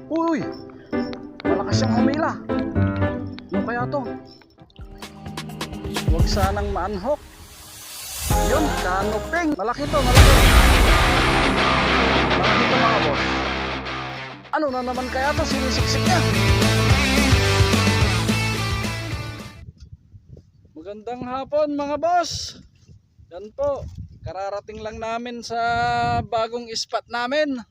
Uy! Malakas siyang humila. Ano kaya to? Huwag sanang ma-unhook. Yun, kanuping. Malaki to, malaki. Malaki to mga boss. Ano na naman kaya to? Sinisiksik niya. Magandang hapon mga boss. Yan po. Kararating lang namin sa bagong spot namin.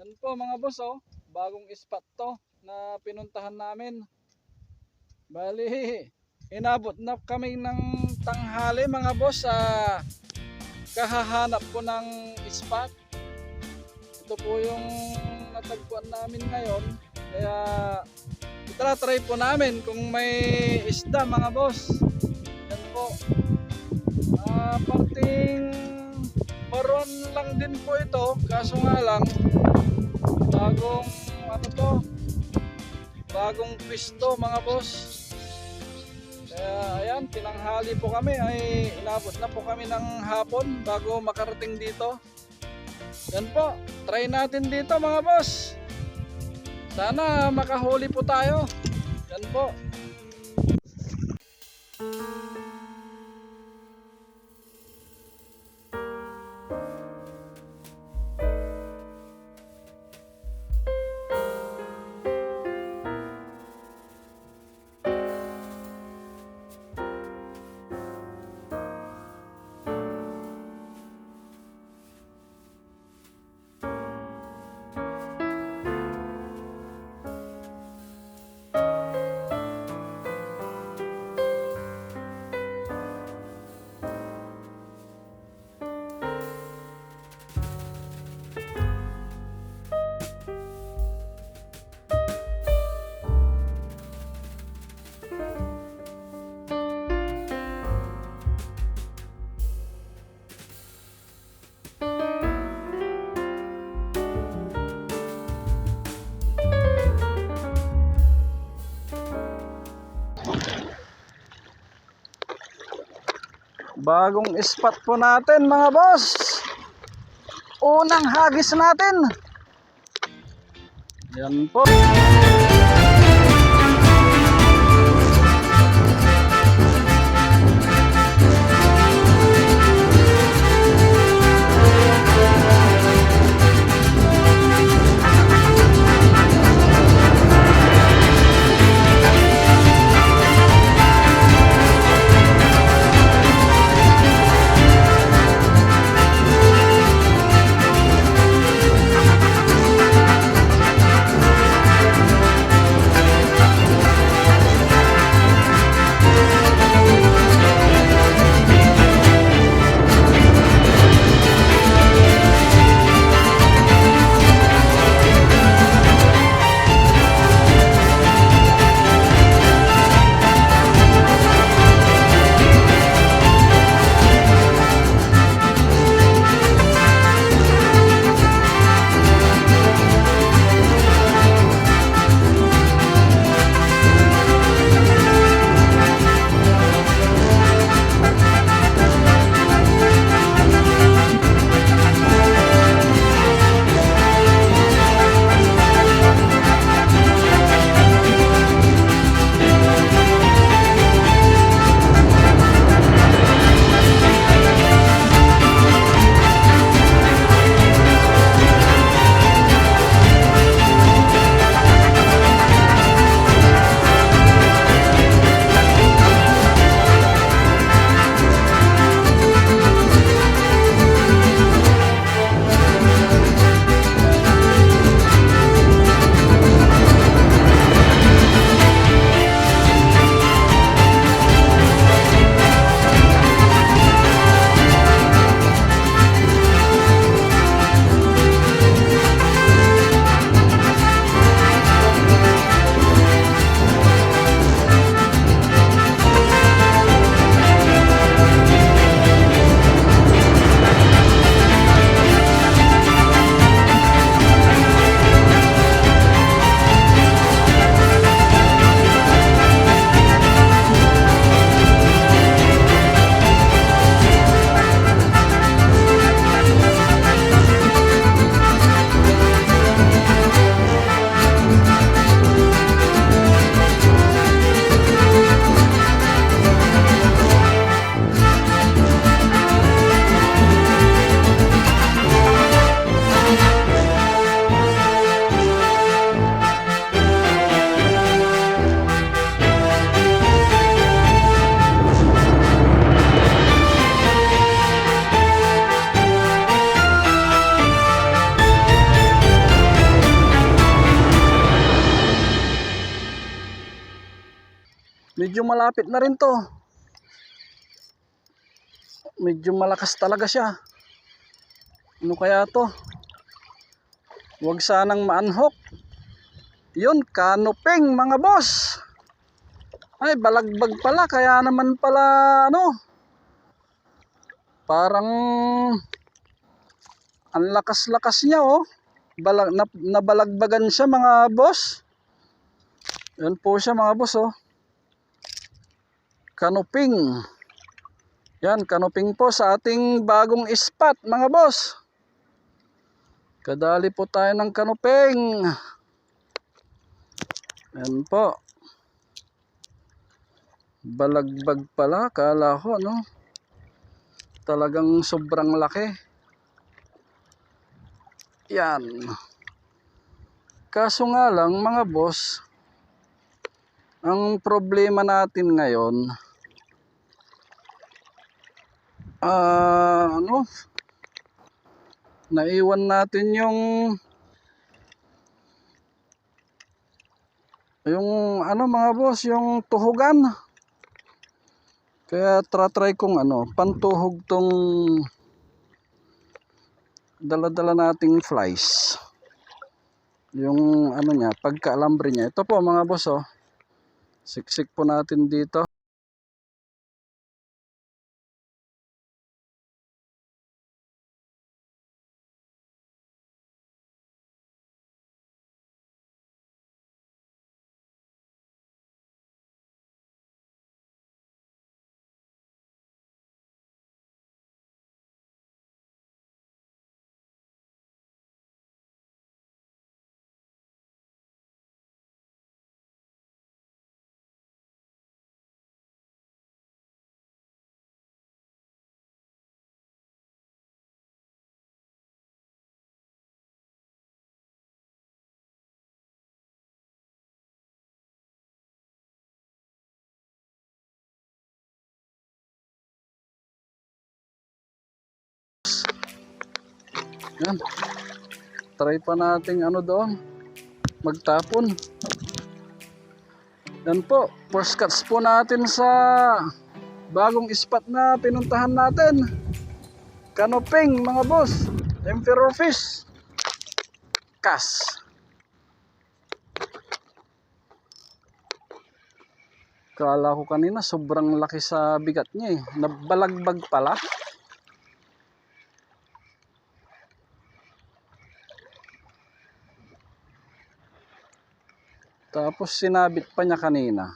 Yan po mga boss, oh. Bagong spot to na pinuntahan namin. Bali, inabot na kami ng tanghali mga boss sa kahahanap ko ng spot. Ito po yung natagpuan namin ngayon. Kaya try po namin kung may isda mga boss. Yan po. Parting maroon lang din po ito. Kaso nga lang bagong bagong pwesto mga boss. Kaya ayan, tinanghali po kami, ay inabot na po kami ng hapon bago makarating dito. Yan po, try natin dito mga boss. Sana makahuli po tayo. Yan po. Bagong spot po natin mga boss. Unang hagis natin. Yan po. Medyo malapit na rin to. Medyo malakas talaga siya. Ano kaya to? Huwag sanang maanhok. Yun, kanuping mga boss. Ay, balagbag pala. Kaya naman pala, ano, parang ang lakas-lakas niya, oh. Nabalagbagan siya mga boss. Yan po siya mga boss, oh. Kanuping. Yan, kanuping po sa ating bagong spot mga boss. Kadali po tayo ng kanuping. Yan po. Balagbag pala, kala ko, no? Talagang sobrang laki. Yan. Kaso nga lang mga boss, ang problema natin ngayon, ano, naiwan natin yung ano mga boss, yung tuhugan. Kaya try kong ano, pantuhog tong dala-dala nating flies. Yung ano niya, pagka-alambre niya. Ito po mga boss, oh. Siksik po natin dito. Yan. Try pa nating ano doon, magtapon. Yan po, first cuts po natin sa bagong spot na pinuntahan natin. Kanuping mga boss, emperor fish. Kas. Kala ko kanina sobrang laki sa bigat niya, eh. Nabalagbag pala. Tapos sinabit pa niya kanina.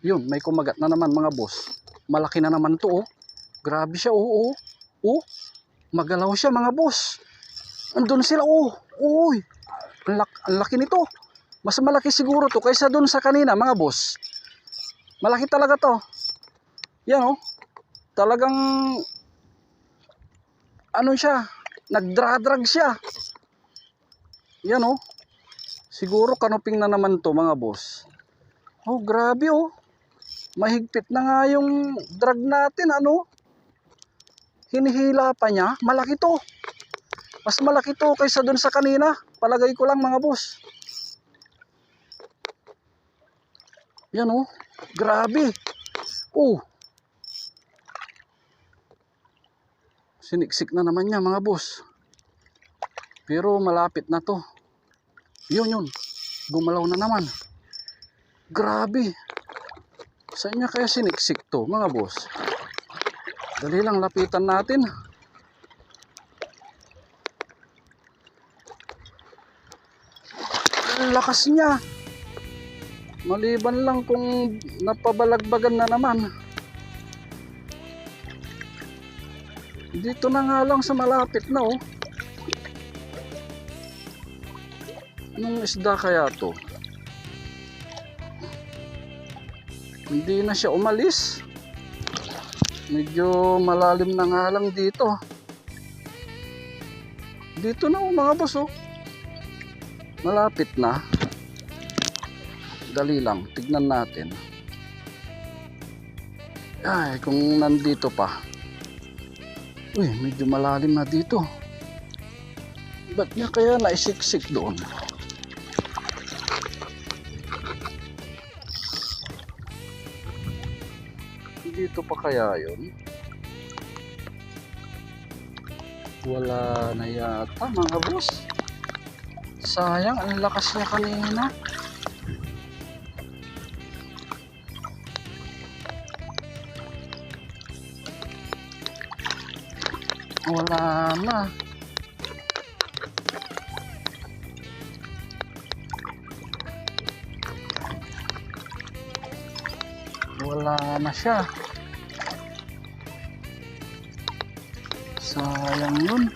Yun, may kumagat na naman mga boss. Malaki na naman to, oh. Grabe siya, oh, oh. Oh, magalaw siya mga boss. Andun sila, oh. Uy, ang laki nito. Mas malaki siguro to kaysa dun sa kanina mga boss. Malaki talaga to. Yan, oh. Talagang ano siya, nagdradrag siya. Yan, oh. Siguro kanuping na naman to mga boss. Oh, grabe, oh. Mahigpit na nga yung drag natin, ano. Hinihila pa niya. Malaki to. Mas malaki to kaysa dun sa kanina. Palagay ko lang mga boss. Yan, oh. Grabe. Oh. Siniksik na naman niya mga boss. Pero malapit na to. Yun. Gumalaw na naman. Grabe. Saan niya kaya siniksik to mga boss? Dali lang, lapitan natin. Ang lakas niya. Maliban lang kung napabalagbagan na naman. Dito na nga lang sa malapit na, oh. Anong isda kaya to? Hindi na siya umalis. Medyo malalim na nga lang dito. Dito na, oh, mga boss, oh. Malapit na. Dali lang, tignan natin. Ay, kung nandito pa. Uy, medyo malalim na dito. Ba't niya kaya naisiksik doon? Dito pa kaya yun? Wala na yata mga boss. Sayang, ang lakas niya kanina. Wala na. Wala na siya. Sayang yun.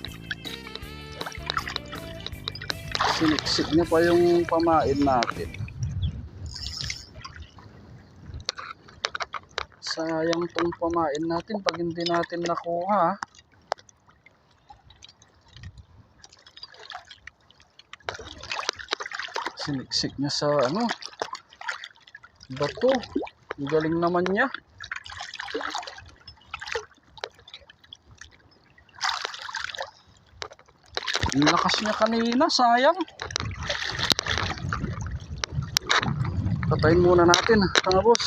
Siniksik niya pa yung pamain natin. Sayang tong pamain natin pag hindi natin nakuha. Siniksik niya sa ano, bato. Ang galing naman niya. Ang lakas niya kanina, sayang. Patayin muna natin mga boss.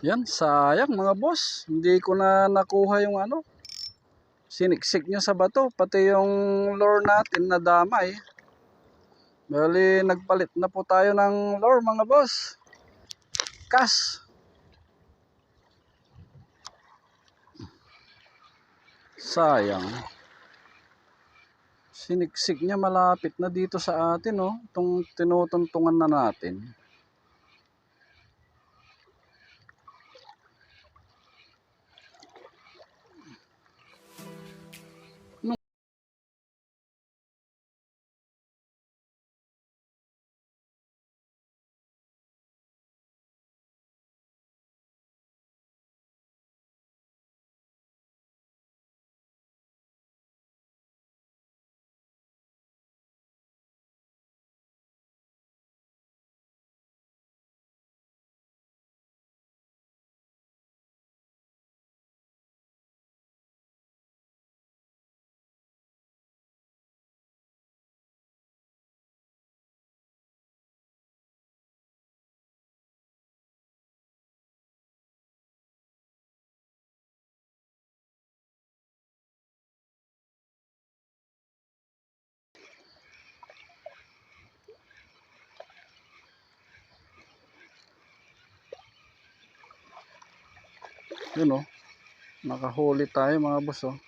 Yan, sayang mga boss. Hindi ko na nakuha yung ano. Siniksik niya sa bato, pati yung lure natin na damay. Bali, nagpalit na po tayo ng lure mga boss. Kas. Sayang. Siniksik niya malapit na dito sa atin, oh. Itong tinutuntungan na natin. Yun, oh. Nakahuli tayo mga boss, oh.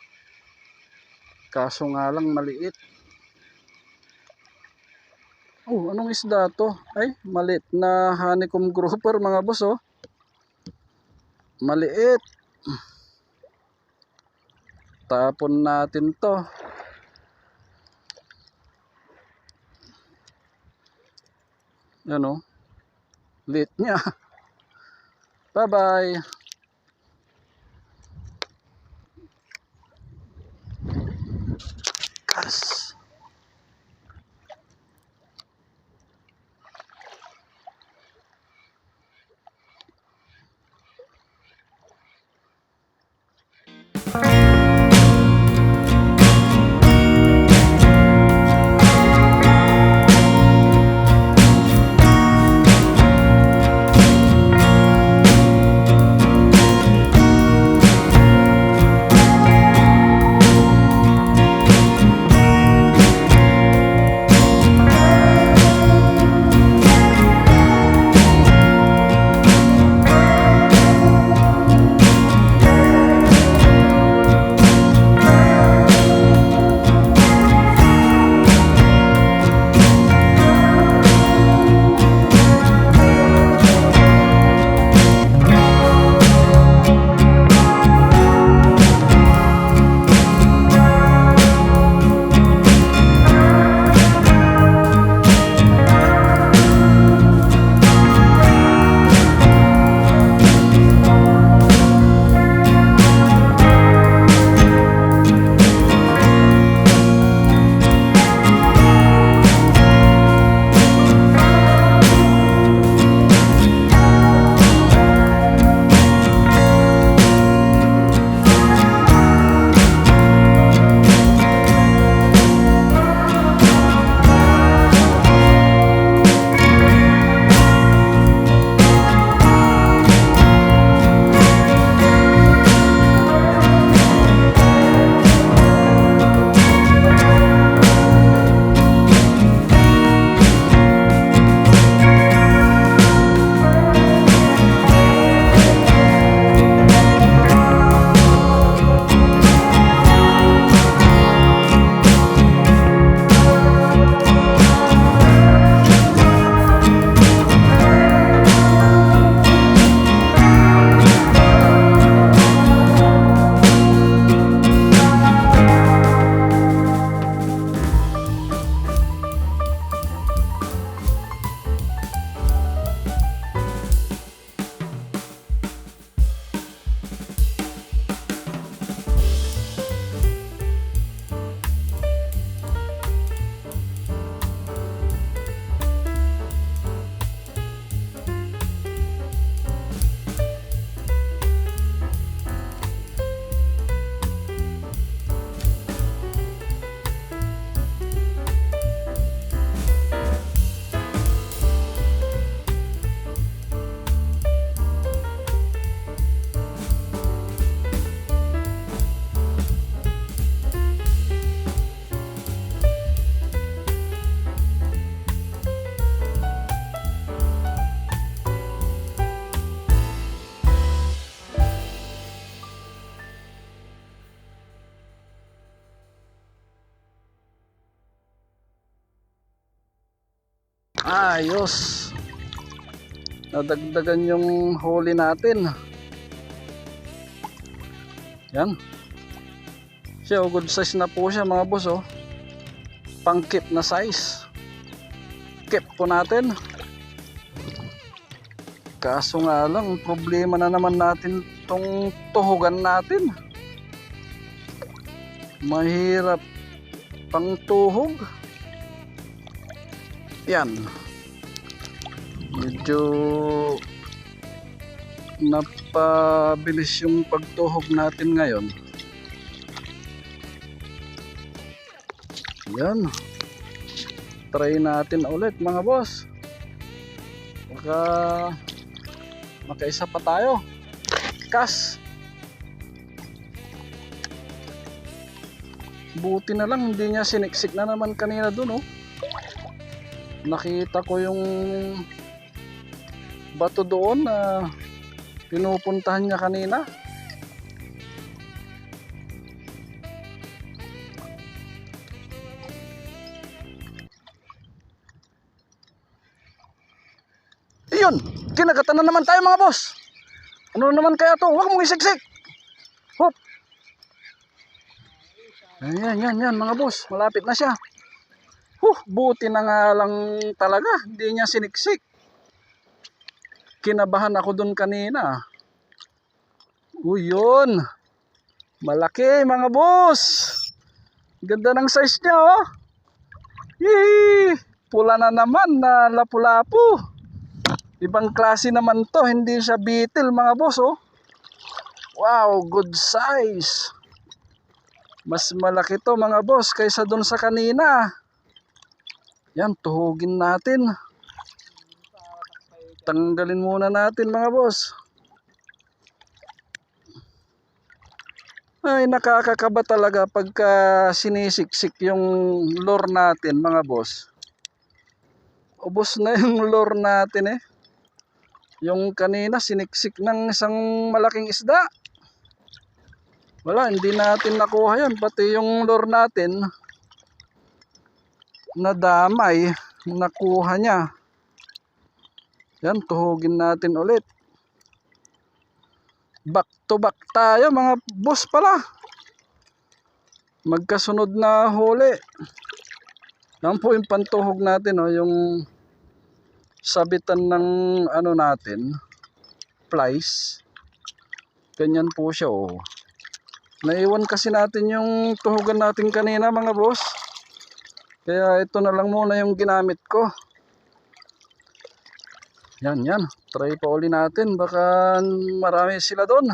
Kaso nga lang maliit. Oh, anong isda to? Ay, maliit na honeycomb grouper mga boss, oh. Maliit. Tapon natin to. Yan, oh. Liit niya. Bye bye. Kas. Ayos. Nadagdagan yung huli natin. Yan. Siya, good size na po siya mga boss, oh. Pang keep na size. Keep po natin. Kaso nga lang, problema na naman natin tong tuhugan natin. Mahirap pang tuhog. Yan. Medyo napabilis yung pagtuhog natin ngayon. Yan. Try natin ulit mga boss. Baka makaisa pa tayo. Kas. Buti na lang hindi niya siniksik na naman kanina dun, oh. Nakita ko yung bato doon na pinupuntahan niya kanina. Iyon, kinagatan na naman tayo mga boss. Ano naman kaya to? Huwag mong isiksik. Hop. Yan mga boss, malapit na siya. Buti na nga lang talaga, hindi niya siniksik. Kinabahan ako dun kanina. Yun. Malaki mga boss. Ganda ng size niya, oh. Yee! Pula na naman na lapu-lapu. Ibang klase naman to, hindi siya beetle mga boss, oh. Wow, good size. Mas malaki to mga boss kaysa dun sa kanina. Yan, tuhugin natin. Tanggalin muna natin mga boss. Ay, nakakakaba talaga pagka sinisiksik yung lure natin mga boss. Ubos na yung lure natin, eh. Yung kanina siniksik ng isang malaking isda. Wala, hindi natin nakuha yan. Pati yung lure natin nadamay, nakuha niya. Yan, tuhugin natin ulit. Back to back tayo mga boss pala. Magkasunod na huli. Yan po yung pantuhog natin, oh, yung sabitan ng ano natin, plies. Ganyan po siya, oh. Naiwan kasi natin yung tuhugan natin kanina mga boss. Kaya ito na lang muna yung ginamit ko. Yan. Try pa uli natin. Baka marami sila doon.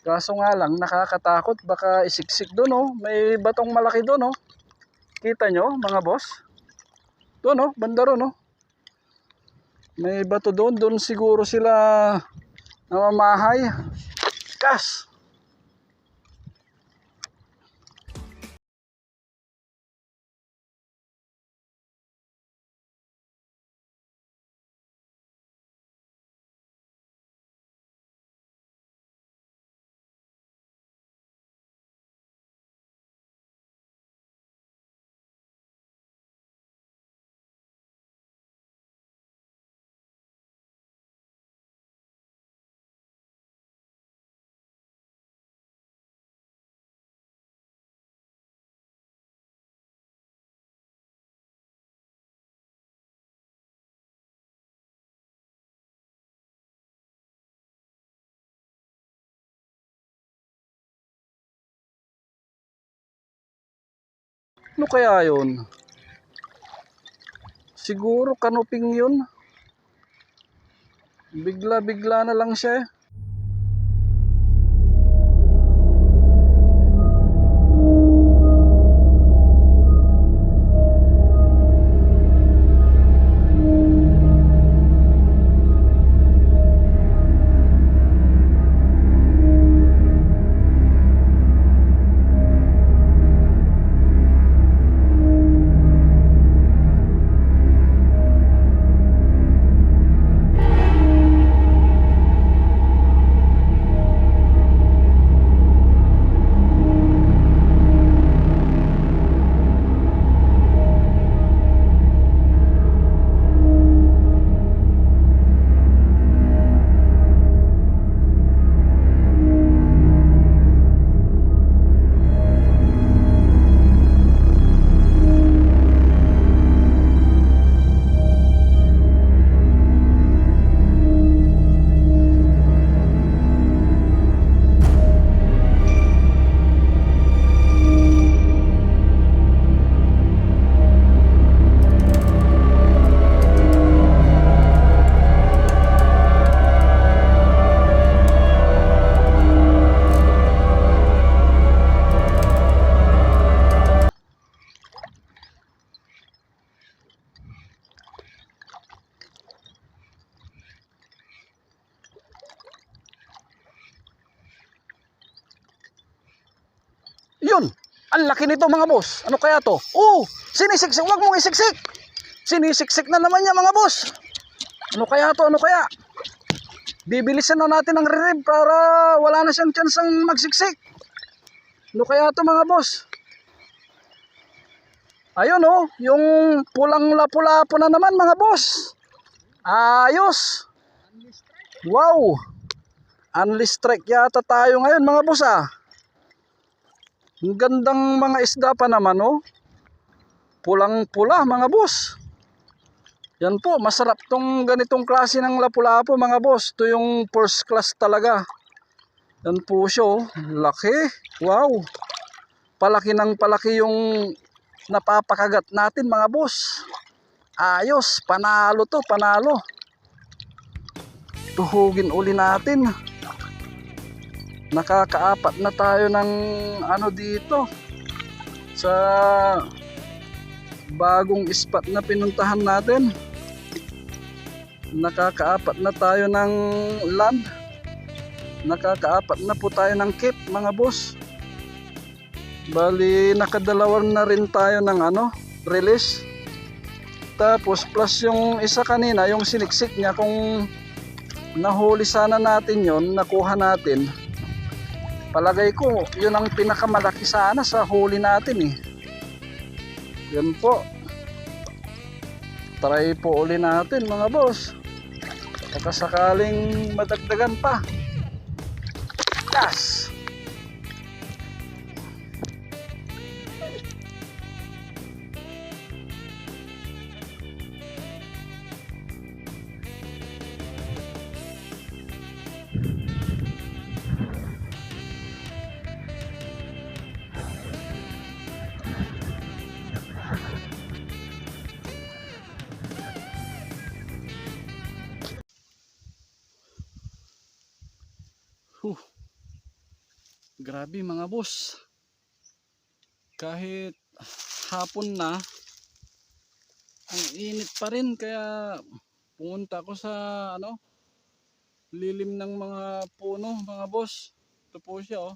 Kaso nga lang, nakakatakot. Baka isiksik doon, oh. May batong malaki doon, oh. Kita nyo mga boss? Doon, oh. Banda ron, oh. May bato doon. Doon siguro sila namamahay. Kas! Ano kaya yun? Siguro kanuping yun. Bigla-bigla na lang siya, eh. Ang laki nito mga boss. Ano kaya to? Oh, sinisiksik. Huwag mong isiksik. Sinisiksik na naman niya mga boss. Ano kaya to? Ano kaya? Bibilisan na natin ang ririb para wala na siyang tsansang magsiksik. Ano kaya to mga boss? Ayun oh, yung pulang lapu-lapu na naman mga boss. Ayos. Wow. Unli strike yata tayo ngayon mga boss ah. Ang gandang mga isda pa naman oh. Pulang-pula mga boss. Yan po, masarap tong ganitong klase ng lapu-lapu mga boss. Ito yung first class talaga. Yan po siya oh. Laki. Wow. Palaki ng palaki yung napapakagat natin mga boss. Ayos, panalo to, panalo. Tuhugin uli natin. Nakakaapat na tayo ng ano dito sa bagong spot na pinuntahan natin. Nakakaapat na tayo ng land. Nakakaapat na po tayo ng cape mga boss. Bali nakadalawa na rin tayo ng ano, release. Tapos plus yung isa kanina, yung siniksik niya, kung nahuli sana natin yon, nakuha natin. Palagay ko, yun ang pinakamalaki sana sa huli natin eh. Yan po. Try po uli natin mga boss. Baka sakaling madagdagan pa. Yes! Grabe mga boss. Kahit hapon na, ang init pa rin, kaya pumunta ako sa ano, lilim ng mga puno mga boss. Ito po siya oh.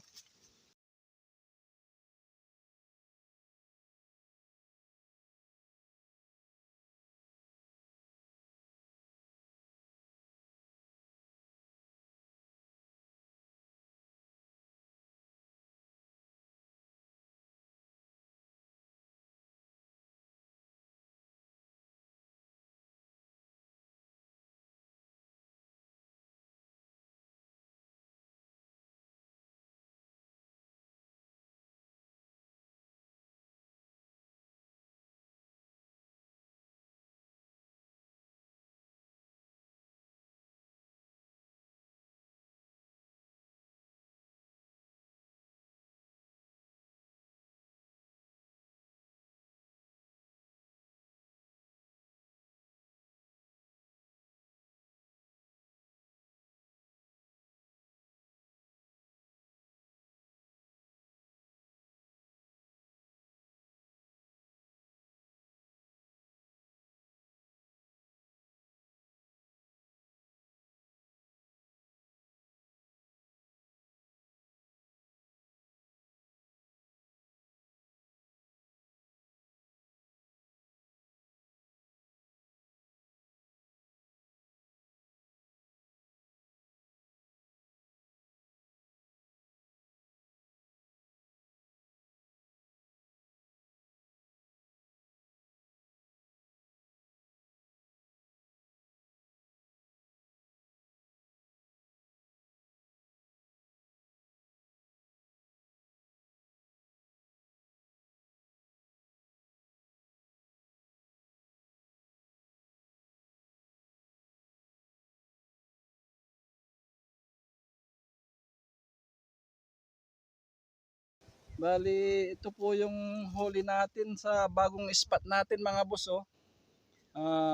Bali, ito po yung huli natin sa bagong spot natin mga boss oh.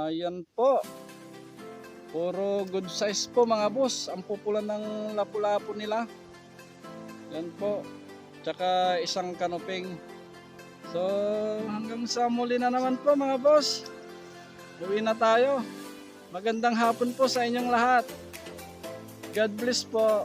Yan po. Puro good size po mga boss. Ang pupula ng lapu-lapu nila. Yan po. Tsaka isang kanuping. So hanggang sa muli na naman po mga boss. Uwi na tayo. Magandang hapon po sa inyong lahat. God bless po.